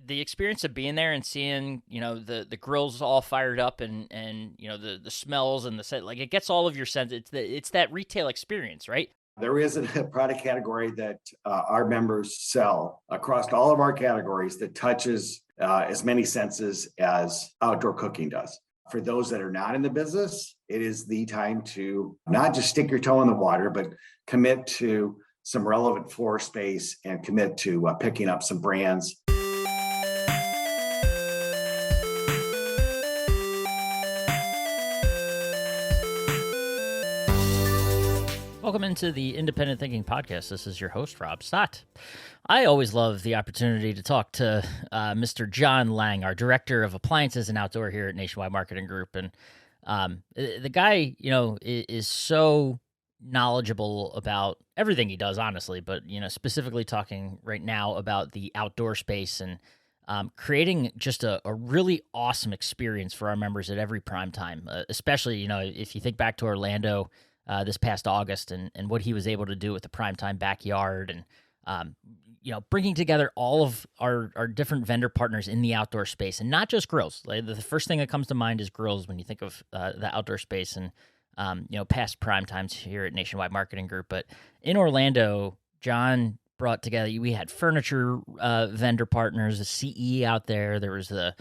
the experience of being there and seeing, the grills all fired up and the smells and the set, like it gets all of your senses. It's that retail experience, right? There is a product category that our members sell across all of our categories that touches as many senses as outdoor cooking does. For those that are not in the business, it is the time to not just stick your toe in the water, but commit to some relevant floor space and commit to picking up some brands. Welcome into the Independent Thinking Podcast. This is your host, Rob Stott. I always love the opportunity to talk to Mr. John Laing, our Director of Appliances and Outdoor here at Nationwide Marketing Group. And the guy, is so knowledgeable about everything he does, honestly, but, specifically talking right now about the outdoor space and creating just a really awesome experience for our members at every prime time, especially, if you think back to Orlando this past August and what he was able to do with the PrimeTime backyard and, bringing together all of our different vendor partners in the outdoor space and not just grills. Like the first thing that comes to mind is grills when you think of the outdoor space and, past prime times here at Nationwide Marketing Group. But in Orlando, John brought together, we had furniture vendor partners, a CE out there. There was the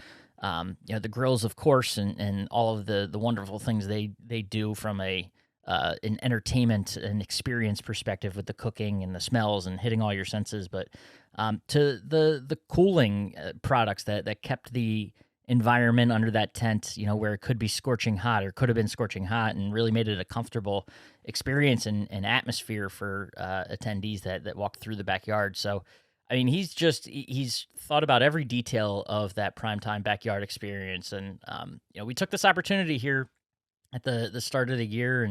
grills, of course, and all of the wonderful things they do from an entertainment and experience perspective with the cooking and the smells and hitting all your senses, but to the cooling products that kept the environment under that tent, where it could be scorching hot or could have been scorching hot, and really made it a comfortable experience and atmosphere for attendees that walk through the backyard. So, I mean, he's thought about every detail of that primetime backyard experience. And, we took this opportunity here at the start of the year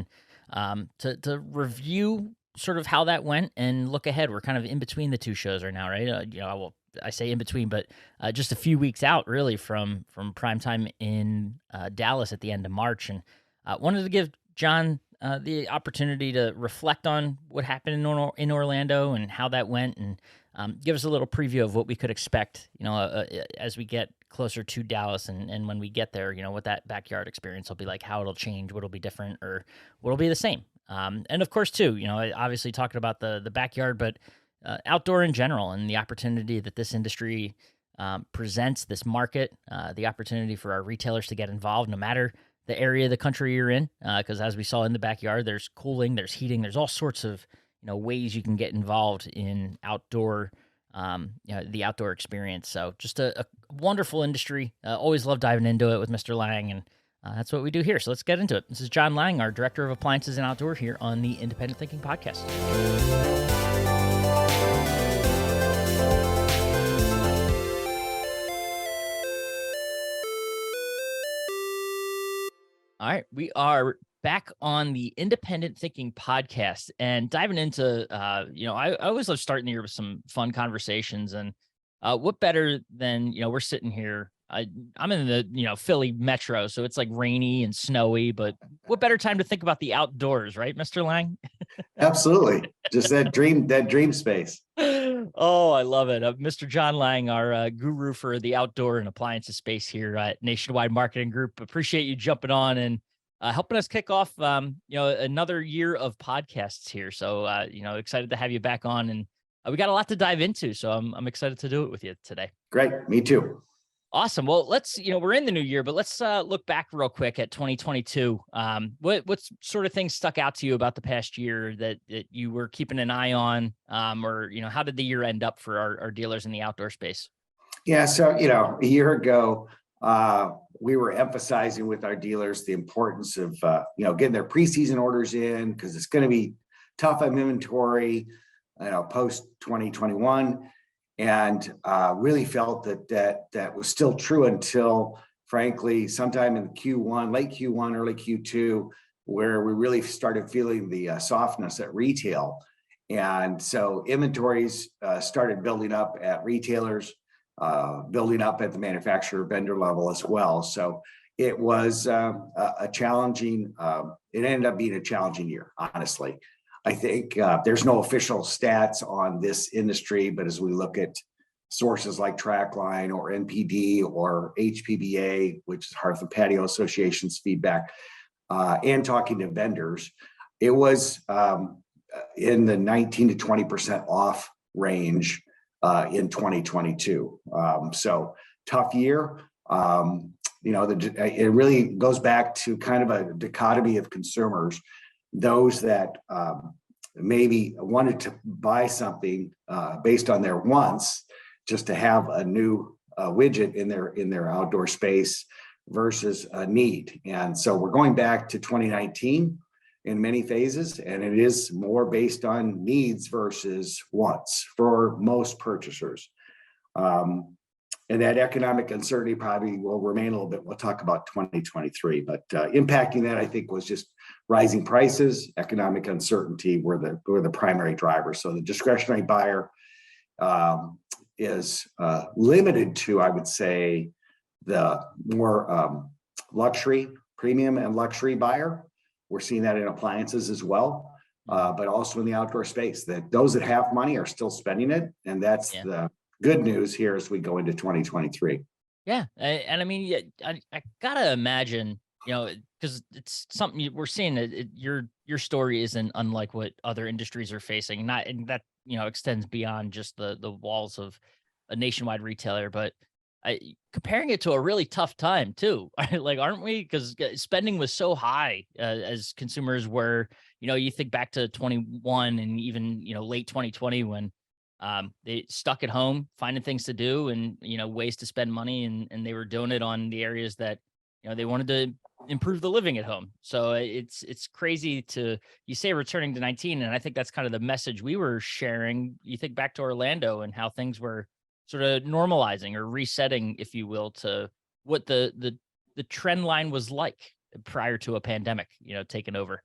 and to review sort of how that went and look ahead. We're kind of in between the two shows right now, right? I say in between, but just a few weeks out really from primetime in Dallas at the end of March. And wanted to give John the opportunity to reflect on what happened in Orlando and how that went, and give us a little preview of what we could expect, as we get closer to Dallas and when we get there, what that backyard experience will be like, how it'll change, what'll be different, or what'll be the same. And of course, too, obviously talking about the backyard, but outdoor in general and the opportunity that this industry presents, this market, the opportunity for our retailers to get involved no matter the area of the country you're in. Because as we saw in the backyard, there's cooling, there's heating, there's all sorts of ways you can get involved in outdoor, the outdoor experience. So just a wonderful industry. Always love diving into it with Mr. Laing, and that's what we do here. So let's get into it. This is John Laing, our Director of Appliances and Outdoor here on the Independent Thinking Podcast. All right, we are back on the Independent Thinking Podcast and diving into, I always love starting the year with some fun conversations. And what better than, we're sitting here. I'm in the, Philly metro, so it's like rainy and snowy, but what better time to think about the outdoors, right, Mr. Laing? Absolutely. Just that dream space. Oh, I love it. Mr. John Laing, our guru for the outdoor and appliances space here at Nationwide Marketing Group. Appreciate you jumping on and helping us kick off, another year of podcasts here. So, excited to have you back on, and we got a lot to dive into. So I'm excited to do it with you today. Great. Me too. Awesome. Well, let's, we're in the new year, but let's look back real quick at 2022. What sort of things stuck out to you about the past year that you were keeping an eye on, or, how did the year end up for our dealers in the outdoor space? Yeah. So, a year ago, we were emphasizing with our dealers the importance of, getting their preseason orders in, because it's going to be tough on inventory, post 2021. And really felt that was still true until, frankly, sometime in Q1, late Q1, early Q2, where we really started feeling the softness at retail. And so inventories started building up at retailers, building up at the manufacturer vendor level as well. So it was a challenging, it ended up being a challenging year, honestly. I think there's no official stats on this industry, but as we look at sources like Trackline or NPD or HPBA, which is Hearth and Patio Association's feedback, and talking to vendors, it was in the 19 to 20% off range in 2022. So tough year. It really goes back to kind of a dichotomy of consumers, those that maybe wanted to buy something based on their wants, just to have a new widget in their outdoor space versus a need. And so we're going back to 2019 in many phases, and it is more based on needs versus wants for most purchasers. And that economic uncertainty probably will remain a little bit. We'll talk about 2023, but impacting that, I think, was just rising prices. Economic uncertainty were the primary drivers. So the discretionary buyer is limited to, I would say, the more luxury, premium and luxury buyer. We're seeing that in appliances as well, but also in the outdoor space, that those that have money are still spending it. And that's the good news here as we go into 2023. Yeah. And I mean, I gotta imagine, because it's something we're seeing that your story isn't unlike what other industries are facing. And that, extends beyond just the walls of a nationwide retailer, but comparing it to a really tough time too, like, aren't we? Because spending was so high as consumers were, you think back to 21 and even, late 2020 when they stuck at home, finding things to do and, ways to spend money. And they were doing it on the areas that, they wanted to improve the living at home. So it's crazy you say returning to 19. And I think that's kind of the message we were sharing. You think back to Orlando and how things were sort of normalizing or resetting, if you will, to what the trend line was like prior to a pandemic, taking over.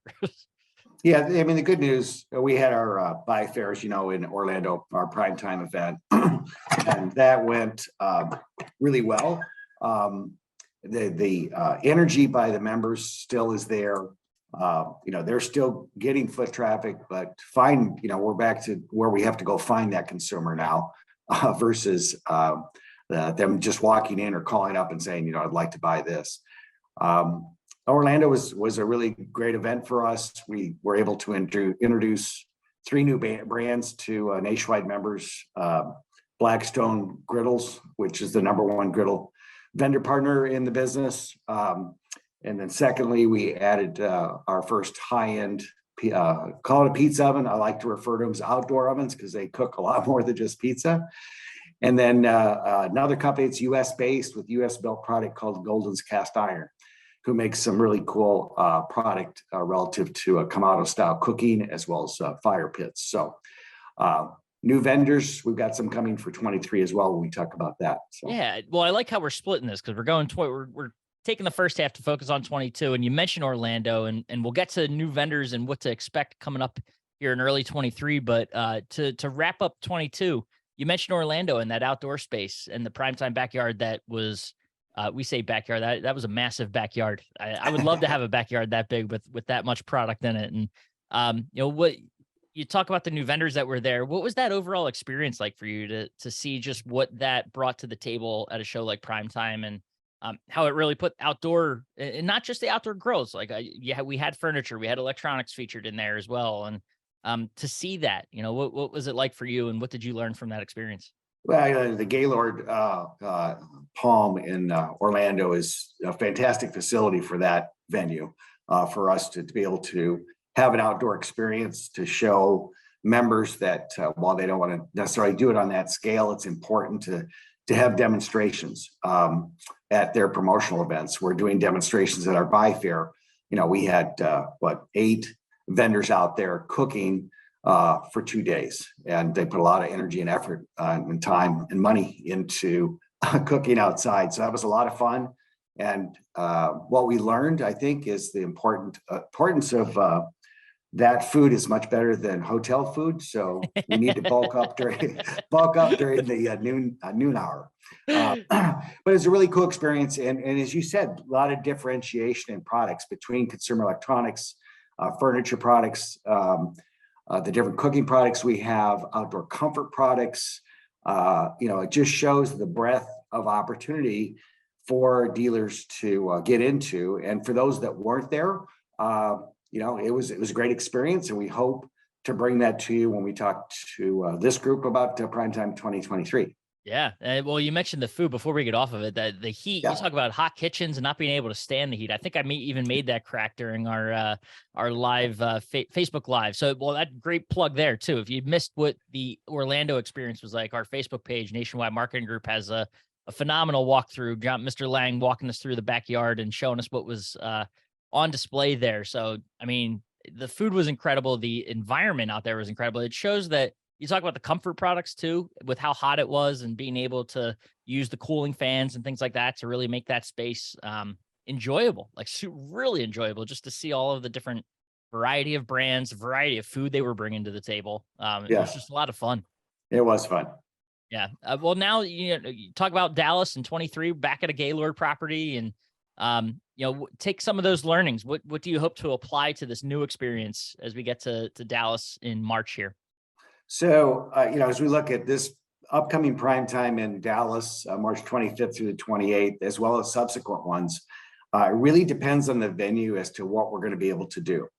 Yeah, I mean, the good news, we had our buy fairs, in Orlando, our PrimeTime event, and that went really well. The energy by the members still is there. They're still getting foot traffic, but we're back to where we have to go find that consumer now versus them just walking in or calling up and saying, I'd like to buy this. Orlando was a really great event for us. We were able to introduce 3 new brands to nationwide members. Blackstone Griddles, which is the #1 griddle vendor partner in the business. And then secondly, we added our first high-end, call it a pizza oven. I like to refer to them as outdoor ovens because they cook a lot more than just pizza. And then another company, it's US based with US built product called Golden's Cast Iron, who makes some really cool product relative to a Kamado style cooking as well as fire pits. So new vendors, we've got some coming for 23 as well when we talk about that. So. Yeah, well, I like how we're splitting this because we're taking the first half to focus on 22, and you mentioned Orlando, and we'll get to new vendors and what to expect coming up here in early 23. But to wrap up 22, you mentioned Orlando and that outdoor space and the PrimeTime backyard that was. We say backyard. That was a massive backyard. I would love to have a backyard that big with that much product in it. And what you talk about the new vendors that were there. What was that overall experience like for you to see just what that brought to the table at a show like PrimeTime and how it really put outdoor and not just the outdoor grills. Like we had furniture, we had electronics featured in there as well. And to see that, what was it like for you, and what did you learn from that experience? Well, the Gaylord Palm in Orlando is a fantastic facility for that venue, for us to be able to have an outdoor experience to show members that while they don't want to necessarily do it on that scale, it's important to have demonstrations at their promotional events. We're doing demonstrations at our buy fair. We had 8 vendors out there cooking for 2 days, and they put a lot of energy and effort and time and money into cooking outside. So that was a lot of fun. And what we learned, I think, is the importance of that food is much better than hotel food. So we need to bulk up during the noon hour. But it's a really cool experience. And as you said, a lot of differentiation in products between consumer electronics, furniture products, the different cooking products we have, outdoor comfort products, It just shows the breadth of opportunity for dealers to get into. And for those that weren't there, it was a great experience, and we hope to bring that to you when we talk to this group about PrimeTime 2023. Yeah. Well, you mentioned the food before we get off of it, that the heat, you talk about hot kitchens and not being able to stand the heat. I think I even made that crack during our live Facebook Live. So, well, that great plug there too. If you missed what the Orlando experience was like, our Facebook page, Nationwide Marketing Group, has a phenomenal walkthrough. Mr. Laing walking us through the backyard and showing us what was on display there. So, I mean, the food was incredible. The environment out there was incredible. It shows that you talk about the comfort products too, with how hot it was and being able to use the cooling fans and things like that to really make that space enjoyable, like really enjoyable, just to see all of the different variety of brands, variety of food they were bringing to the table. It was just a lot of fun. It was fun. Yeah. Well, now, you talk about Dallas in 23, back at a Gaylord property, and take some of those learnings. What do you hope to apply to this new experience as we get to Dallas in March here? So, as we look at this upcoming PrimeTime in Dallas, March 25th through the 28th, as well as subsequent ones, it really depends on the venue as to what we're going to be able to do.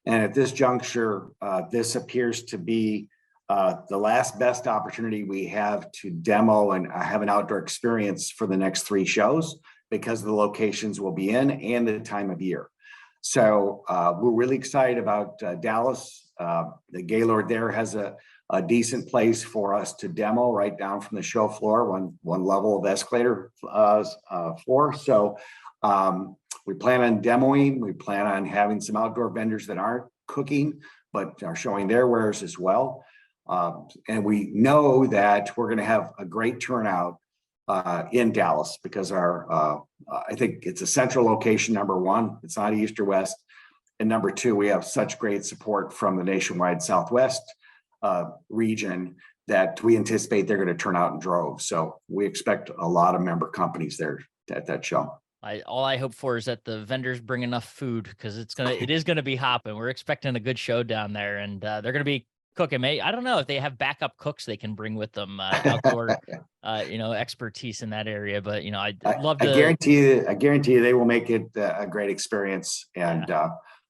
And at this juncture, this appears to be the last best opportunity we have to demo and have an outdoor experience for the next 3 shows, because the locations will be in and the time of year. So we're really excited about Dallas. The Gaylord there has a decent place for us to demo right down from the show floor, one level of escalator floor. So we plan on demoing. We plan on having some outdoor vendors that aren't cooking, but are showing their wares as well. And we know that we're going to have a great turnout in Dallas, because I think it's a central location, number one. It's not east or west. And number two, we have such great support from the nationwide Southwest region that we anticipate they're going to turn out in droves. So we expect a lot of member companies there at that show. All I hope for is that the vendors bring enough food, because it is gonna be hopping. We're expecting a good show down there, and they're gonna be cooking. I don't know if they have backup cooks they can bring with them, outdoor expertise in that area. But I'd love to. I guarantee you they will make it a great experience, and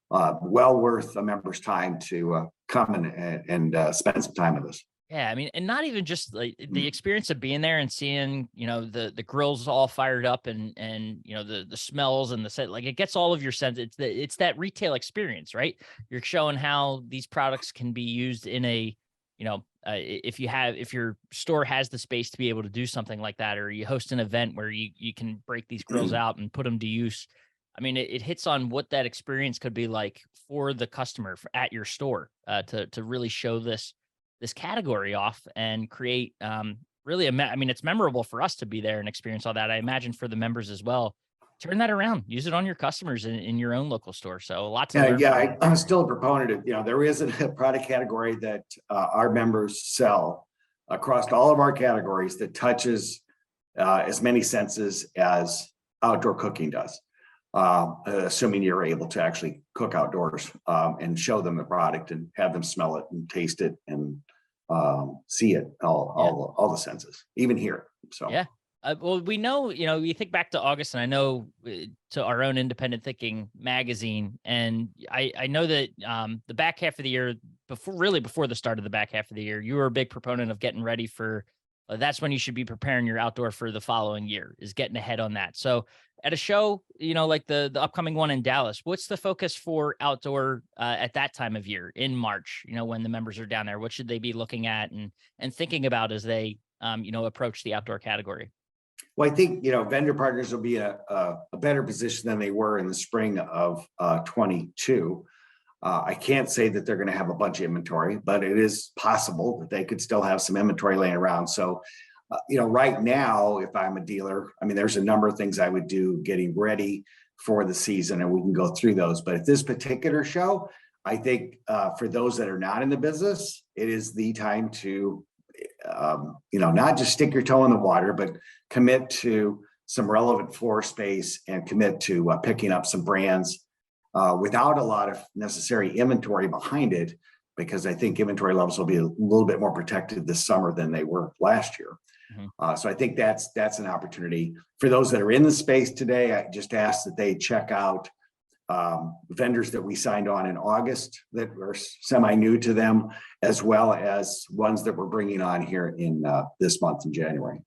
well worth a member's time to come and spend some time with us. Yeah, I mean, and not even just like the experience of being there and seeing, the grills all fired up, and the smells and the set, like, it gets all of your senses. It's that retail experience, right? You're showing how these products can be used in a, if your store has the space to be able to do something like that, or you host an event where you can break these grills out and put them to use. I mean, it hits on what that experience could be like for the customer at your store, to really show this category off and create really it's memorable for us to be there and experience all that. I imagine for the members as well. Turn that around, use it on your customers in your own local store. So lots of I'm still a proponent of, there is a product category that our members sell across all of our categories that touches as many senses as outdoor cooking does. Assuming you're able to actually cook outdoors, and show them the product and have them smell it and taste it and see it, all the senses, even hear it. So yeah. Well, we know, you think back to August, and I know to our own Independent Thinking magazine, and I know that the back half of the year, before the start of the back half of the year, you were a big proponent of getting ready for. That's when you should be preparing your outdoor for the following year, is getting ahead on that. So at a show, like the upcoming one in Dallas, what's the focus for outdoor at that time of year in March, when the members are down there? What should they be looking at and thinking about as they, approach the outdoor category? Well, I think, vendor partners will be a better position than they were in the spring of 22. I can't say that they're going to have a bunch of inventory, but it is possible that they could still have some inventory laying around. So, right now, if I'm a dealer, there's a number of things I would do getting ready for the season, and we can go through those. But at this particular show, I think for those that are not in the business, it is the time to, not just stick your toe in the water, but commit to some relevant floor space and commit to picking up some brands without a lot of necessary inventory behind it, because I think inventory levels will be a little bit more protected this summer than they were last year. So I think that's an opportunity for those that are in the space today. I just ask that they check out vendors that we signed on in August that are semi-new to them, as well as ones that we're bringing on here in this month in January.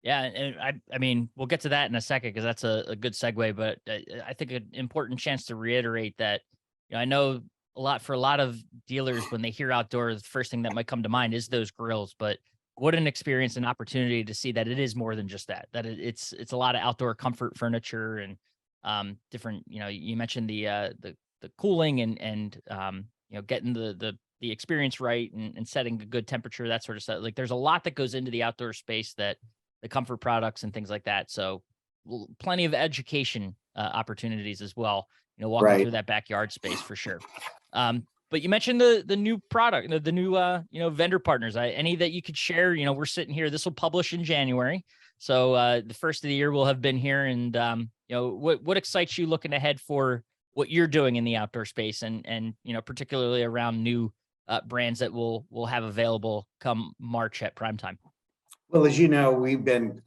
Yeah, and I mean, we'll get to that in a second because that's a good segue. But I think an important chance to reiterate that, I know for a lot of dealers, when they hear outdoor, the first thing that might come to mind is those grills. But what an experience and opportunity to see that it is more than just that. That it's a lot of outdoor comfort furniture and different. You mentioned the cooling and getting the experience right and setting a good temperature, that sort of stuff. Like there's a lot that goes into the outdoor space, that the comfort products and things like that. So plenty of education opportunities as well, walking through that backyard space for sure. But you mentioned the new product, the new vendor partners. Any that you could share? We're sitting here. This will publish in January, so the first of the year will have been here. And what excites you looking ahead for what you're doing in the outdoor space, and particularly around new brands that we'll have available come March at PrimeTime. Well, as you know, we've been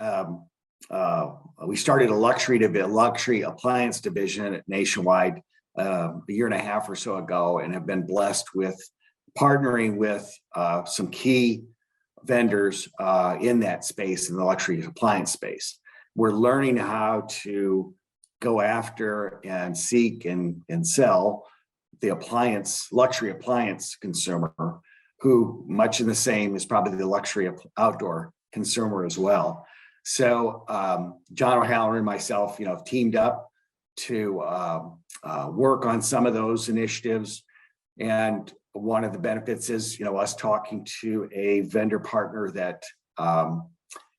we started a luxury appliance division at Nationwide a year and a half or so ago, and have been blessed with partnering with some key vendors in that space, in the luxury appliance space. We're learning how to go after and seek and sell the luxury appliance consumer, who much in the same is probably the luxury outdoor consumer as well. So John O'Halloran and myself, teamed up to work on some of those initiatives. And one of the benefits is, us talking to a vendor partner that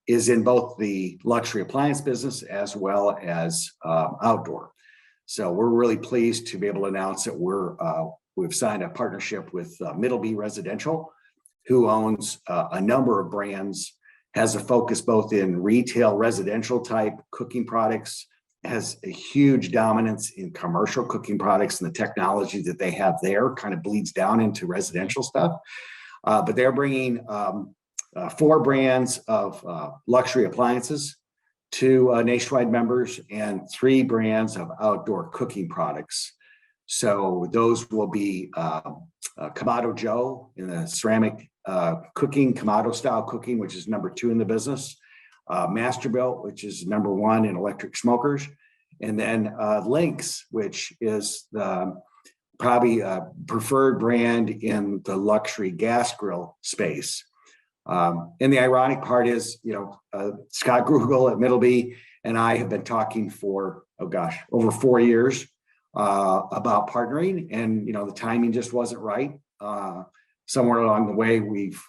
is in both the luxury appliance business as well as outdoor. So we're really pleased to be able to announce that we've signed a partnership with Middleby Residential, who owns a number of brands, has a focus both in retail residential type cooking products, has a huge dominance in commercial cooking products, and the technology that they have there kind of bleeds down into residential stuff. But they're bringing 4 brands of luxury appliances to Nationwide members, and 3 brands of outdoor cooking products. So those will be Kamado Joe in the ceramic cooking, Kamado style cooking, which is number 2 in the business. Masterbuilt, which is number 1 in electric smokers, and then Lynx, which is probably a preferred brand in the luxury gas grill space. And the ironic part is, Scott Grugel at Middleby and I have been talking for, over 4 years about partnering, and, the timing just wasn't right. Somewhere along the way, we've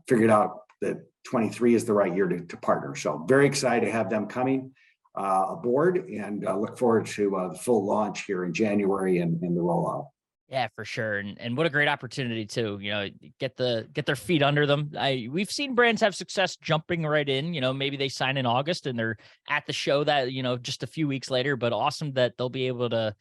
figured out that 23 is the right year to partner. So very excited to have them coming aboard, and look forward to the full launch here in January and the rollout. Yeah, for sure. And what a great opportunity too, get their feet under them. We've seen brands have success jumping right in, maybe they sign in August and they're at the show that, just a few weeks later, but awesome that they'll be able to,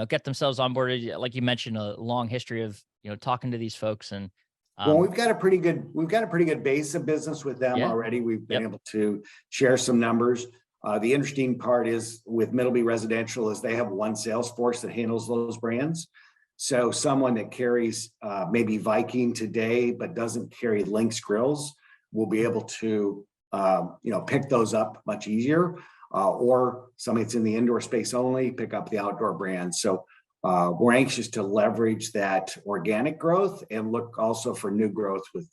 get themselves on board. Like you mentioned, a long history of, talking to these folks. And well, we've got a pretty good base of business with them already. We've been able to share some numbers. The interesting part is with Middleby Residential is they have one sales force that handles those brands. So someone that carries maybe Viking today, but doesn't carry Lynx grills, will be able to, pick those up much easier. Or somebody that's in the indoor space only, pick up the outdoor brands. So we're anxious to leverage that organic growth and look also for new growth with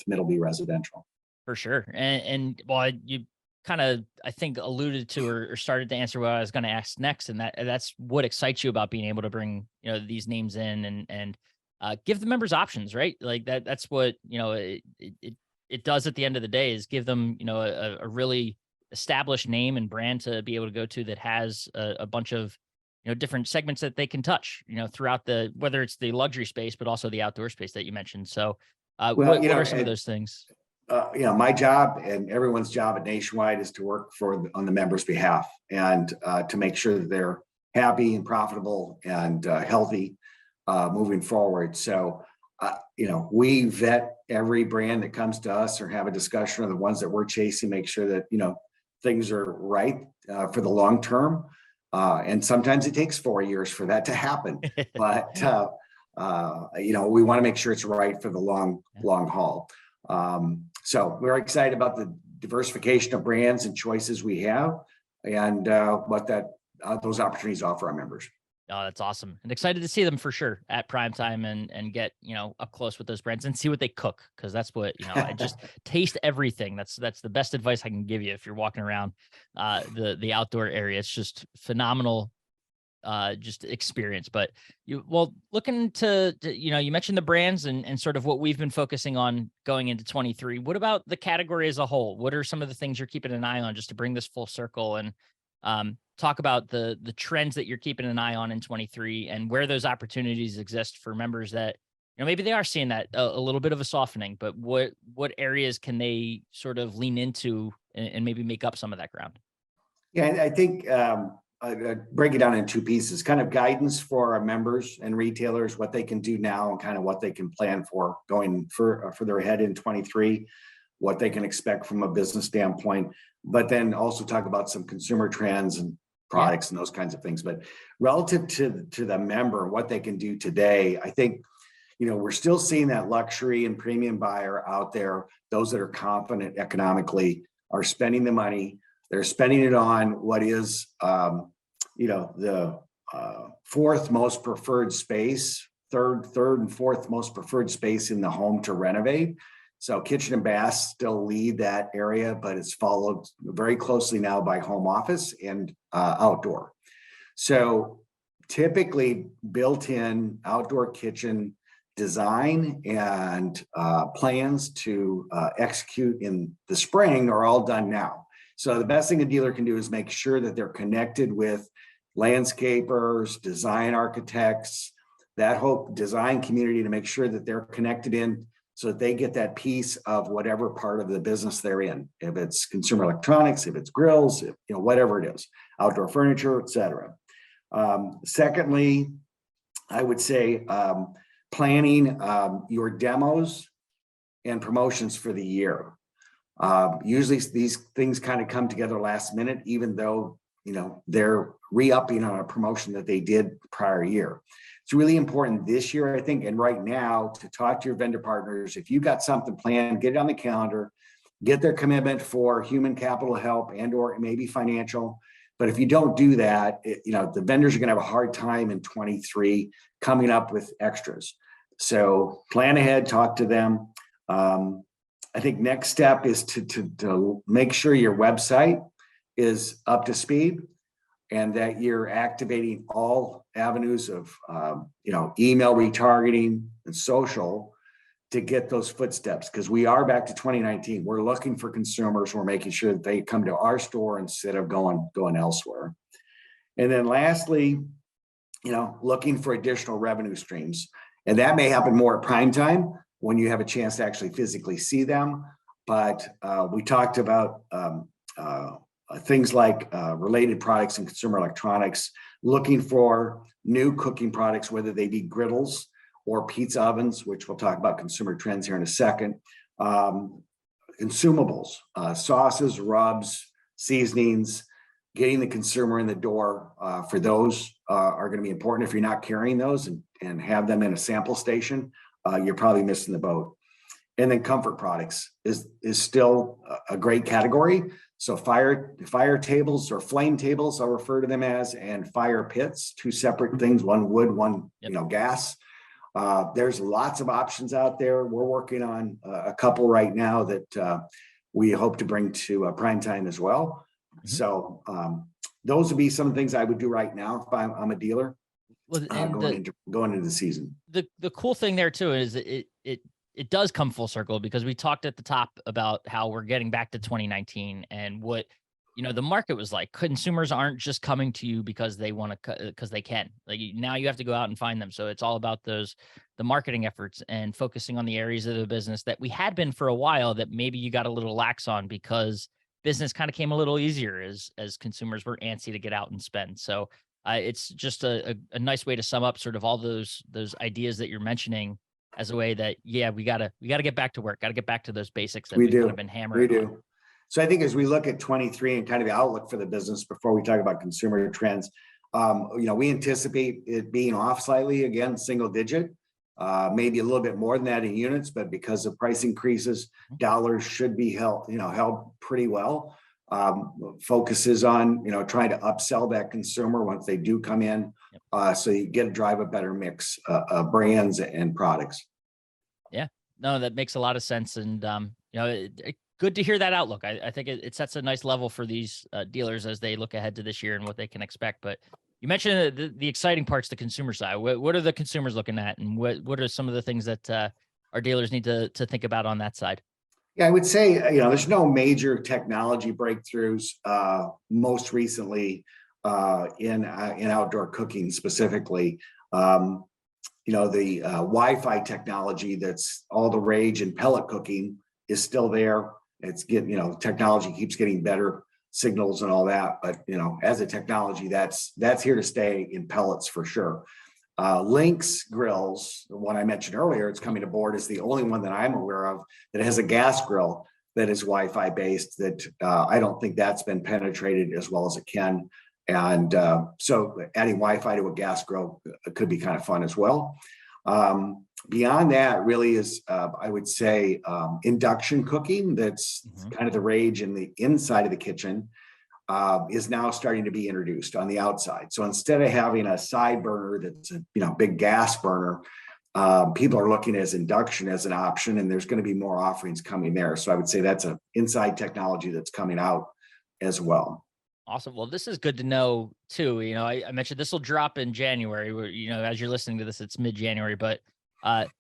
Middleby Residential. For sure. And well, you kind of, I think, alluded to or started to answer what I was going to ask next, and that's what excites you about being able to bring these names in and give the members options, right? Like that's what it does at the end of the day, is give them a really established name and brand to be able to go to that has a bunch of different segments that they can touch throughout whether it's the luxury space but also the outdoor space that you mentioned. So what are some of those things? My job and everyone's job at Nationwide is to work on the members' behalf, and to make sure that they're happy and profitable and healthy moving forward. So we vet every brand that comes to us or have a discussion of the ones that we're chasing, make sure that, things are right for the long term. And sometimes it takes 4 years for that to happen, but, we want to make sure it's right for the long haul. So we're excited about the diversification of brands and choices we have, and what those opportunities offer our members. Oh, that's awesome. And excited to see them for sure at PrimeTime and get, up close with those brands and see what they cook. Cause that's what, I just taste everything. That's the best advice I can give you if you're walking around the outdoor area. It's just phenomenal just experience. But looking to you mentioned the brands and sort of what we've been focusing on going into 23. What about the category as a whole? What are some of the things you're keeping an eye on just to bring this full circle and talk about the trends that you're keeping an eye on in 23 and where those opportunities exist for members that, maybe they are seeing that a little bit of a softening, but what areas can they sort of lean into and maybe make up some of that ground? Yeah, I think I'd break it down in two pieces, kind of guidance for our members and retailers, what they can do now and kind of what they can plan for going further ahead in 23, what they can expect from a business standpoint, but then also talk about some consumer trends and products and those kinds of things. But relative to the member, what they can do today, I think, we're still seeing that luxury and premium buyer out there. Those that are confident economically are spending the money. They're spending it on what is, the fourth most preferred space, third and fourth most preferred space in the home to renovate. So kitchen and bath still lead that area, but it's followed very closely now by home office and outdoor. So typically built-in outdoor kitchen design and plans to execute in the spring are all done now. So the best thing a dealer can do is make sure that they're connected with landscapers, design architects, that whole design community to make sure that they're connected in so that they get that piece of whatever part of the business they're in. If it's consumer electronics, if it's grills, whatever it is, outdoor furniture, et cetera. Secondly, I would say planning your demos and promotions for the year. Usually these things kind of come together last minute, even though, they're re-upping on a promotion that they did the prior year. It's really important this year, I think, and right now to talk to your vendor partners. If you got something planned, get it on the calendar, get their commitment for human capital help and or maybe financial. But if you don't do that, the vendors are going to have a hard time in 23 coming up with extras. So plan ahead, talk to them. I think next step is to make sure your website is up to speed and that you're activating all avenues of, email retargeting and social to get those footsteps. Because we are back to 2019. We're looking for consumers. We're making sure that they come to our store instead of going elsewhere. And then lastly, looking for additional revenue streams. And that may happen more at prime time when you have a chance to actually physically see them. But we talked about things like related products and consumer electronics, looking for new cooking products, whether they be griddles or pizza ovens, which we'll talk about consumer trends here in a second. Consumables, sauces, rubs, seasonings, getting the consumer in the door for those are going to be important. If you're not carrying those and have them in a sample station, you're probably missing the boat. And then comfort products is still a great category. So fire tables or flame tables, I'll refer to them as, and fire pits, two separate things, one wood, one gas. There's lots of options out there. We're working on a couple right now that we hope to bring to PrimeTime as well. Mm-hmm. So those would be some of the things I would do right now if I'm a dealer. Well, going into the season. The cool thing there too is it does come full circle because we talked at the top about how we're getting back to 2019 and what the market was like. Consumers aren't just coming to you because they want to, because they can. Like now you have to go out and find them. So it's all about the marketing efforts and focusing on the areas of the business that we had been for a while that maybe you got a little lax on because business kind of came a little easier as consumers were antsy to get out and spend. So it's just a nice way to sum up sort of all those ideas that you're mentioning as a way that, yeah, we gotta get back to work, gotta get back to those basics that We we've kind of do. been We hammering on. do. So I think as we look at 23 and kind of the outlook for the business before we talk about consumer trends, we anticipate it being off slightly again, single digit, maybe a little bit more than that in units, but because of price increases, dollars should be held pretty well. Focuses on, trying to upsell that consumer once they do come in. So you get to drive a better mix of brands and products. Yeah, no, that makes a lot of sense. And, good to hear that outlook. I think it sets a nice level for these dealers as they look ahead to this year and what they can expect. But you mentioned the exciting parts, the consumer side. What are the consumers looking at, and what are some of the things that our dealers need to think about on that side? Yeah, I would say, there's no major technology breakthroughs, most recently in outdoor cooking specifically. The Wi-Fi technology that's all the rage in pellet cooking is still there. It's technology keeps getting better, signals and all that. But, as a technology, that's here to stay in pellets for sure. Link's grills, the one I mentioned earlier, it's coming aboard, is the only one that I'm aware of that has a gas grill that is Wi-Fi based. That I don't think that's been penetrated as well as it can. And so adding Wi-Fi to a gas grill could be kind of fun as well. Beyond that really is, I would say, induction cooking. That's kind of the rage in the inside of the kitchen. Is now starting to be introduced on the outside. So instead of having a side burner that's a big gas burner, people are looking as induction as an option, and there's going to be more offerings coming there. So I would say that's an inside technology that's coming out as well. Awesome. Well, this is good to know too. I mentioned this will drop in January. Where, as you're listening to this, it's mid-January, but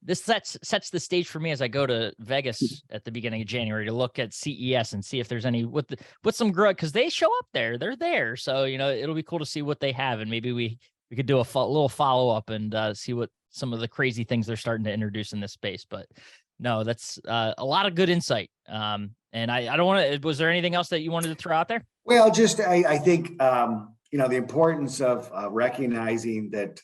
this sets the stage for me as I go to Vegas at the beginning of January to look at CES and see if there's any with some growth, because they show up there. They're there, so it'll be cool to see what they have, and maybe we could do a little follow up and see what some of the crazy things they're starting to introduce in this space. But no, that's a lot of good insight. And I don't want to. Was there anything else that you wanted to throw out there? Well, just I think the importance of recognizing that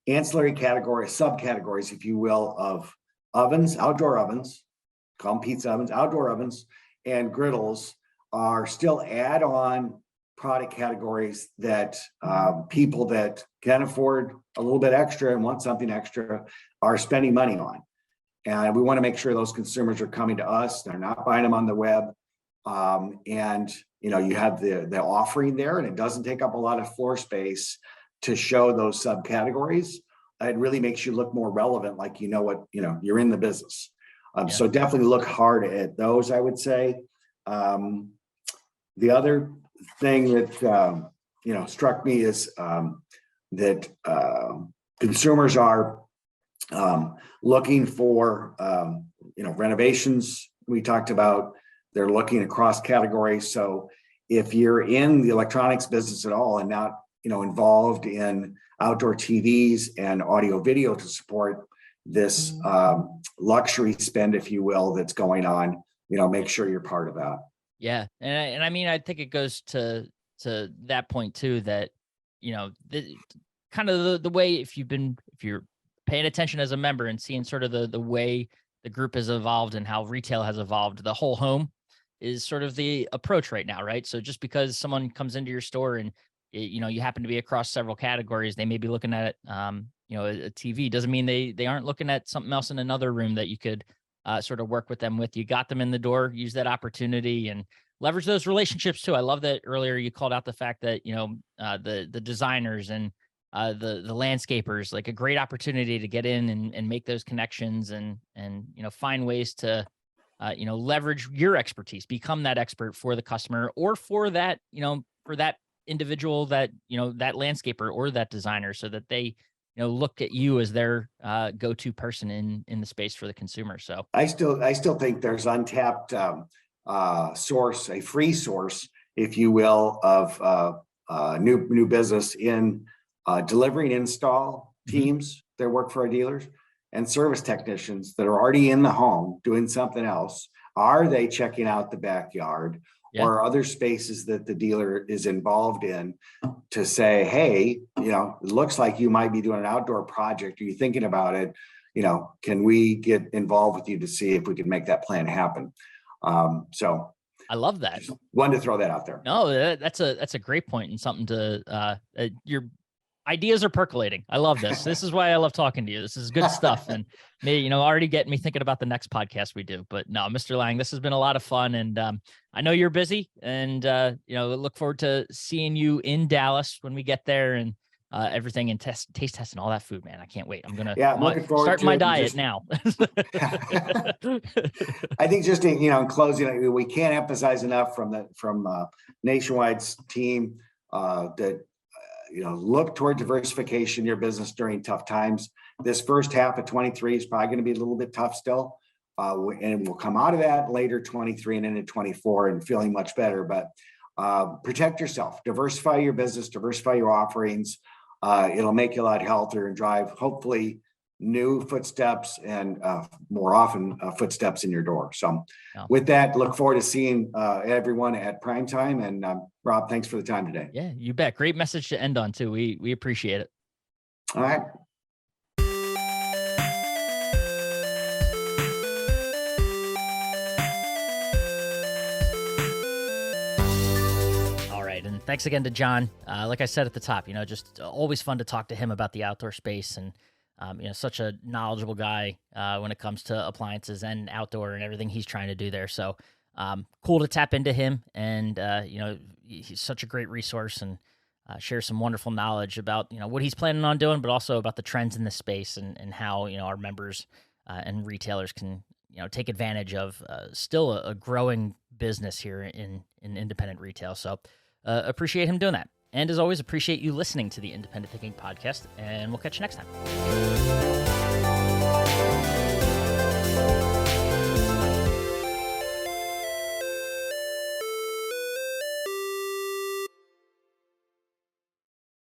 ancillary categories, subcategories, if you will, of ovens, outdoor ovens, call them pizza ovens, outdoor ovens, and griddles are still add-on product categories that people that can afford a little bit extra and want something extra are spending money on. And we want to make sure those consumers are coming to us. They're not buying them on the web. And you have the offering there, and it doesn't take up a lot of floor space to show those subcategories. It really makes you look more relevant, like you're in the business. So definitely look hard at those, I would say. The other thing that struck me is that consumers are looking for renovations. We talked about they're looking across categories. So if you're in the electronics business at all and not involved in outdoor TVs and audio video to support this luxury spend, if you will, that's going on, make sure you're part of that. Yeah, and I mean, I think it goes to that point too, that kind of the way if you're paying attention as a member and seeing sort of the way the group has evolved and how retail has evolved, the whole home is sort of the approach right now, right? So just because someone comes into your store and you happen to be across several categories, they may be looking at a TV, doesn't mean they aren't looking at something else in another room that you could sort of work with them with. You got them in the door, use that opportunity and leverage those relationships too. I love that earlier you called out the fact that the designers and the landscapers, like a great opportunity to get in and make those connections and find ways to leverage your expertise, become that expert for the customer or for that individual, that that landscaper or that designer, so that they look at you as their go-to person in the space for the consumer. So I still think there's untapped source, a free source, if you will, of new business in delivering install teams that work for our dealers and service technicians that are already in the home doing something else. Are they checking out the backyard or other spaces that the dealer is involved in to say, hey, it looks like you might be doing an outdoor project. Are you thinking about it? can we get involved with you to see if we can make that plan happen? So I love that. just wanted to throw that out there. No, that's a great point and something to your ideas are percolating. I love this. This is why I love talking to you. This is good stuff. And me, already getting me thinking about the next podcast we do. But no, Mr. Laing, this has been a lot of fun. And I know you're busy and, look forward to seeing you in Dallas when we get there and everything and taste testing all that food, man. I can't wait. I'm going I'm looking forward start to my it. diet now. I think just in closing, we can't emphasize enough from Nationwide's team that look toward diversification in your business during tough times. This first half of 23 is probably going to be a little bit tough still. And we'll come out of that later 23 and into 24 and feeling much better. But protect yourself, diversify your business, diversify your offerings. It'll make you a lot healthier and drive, hopefully, new footsteps and more often footsteps in your door. So with that, look forward to seeing everyone at PrimeTime. And Rob, thanks for the time today. Yeah, you bet. Great message to end on too. We appreciate it. All right. And thanks again to John. Like I said at the top, just always fun to talk to him about the outdoor space and, such a knowledgeable guy when it comes to appliances and outdoor and everything he's trying to do there. So cool to tap into him. And, he's such a great resource and shares some wonderful knowledge about, what he's planning on doing, but also about the trends in the space and how, our members and retailers can, take advantage of still a growing business here in independent retail. So appreciate him doing that. And as always, appreciate you listening to the Independent Thinking Podcast, and we'll catch you next time.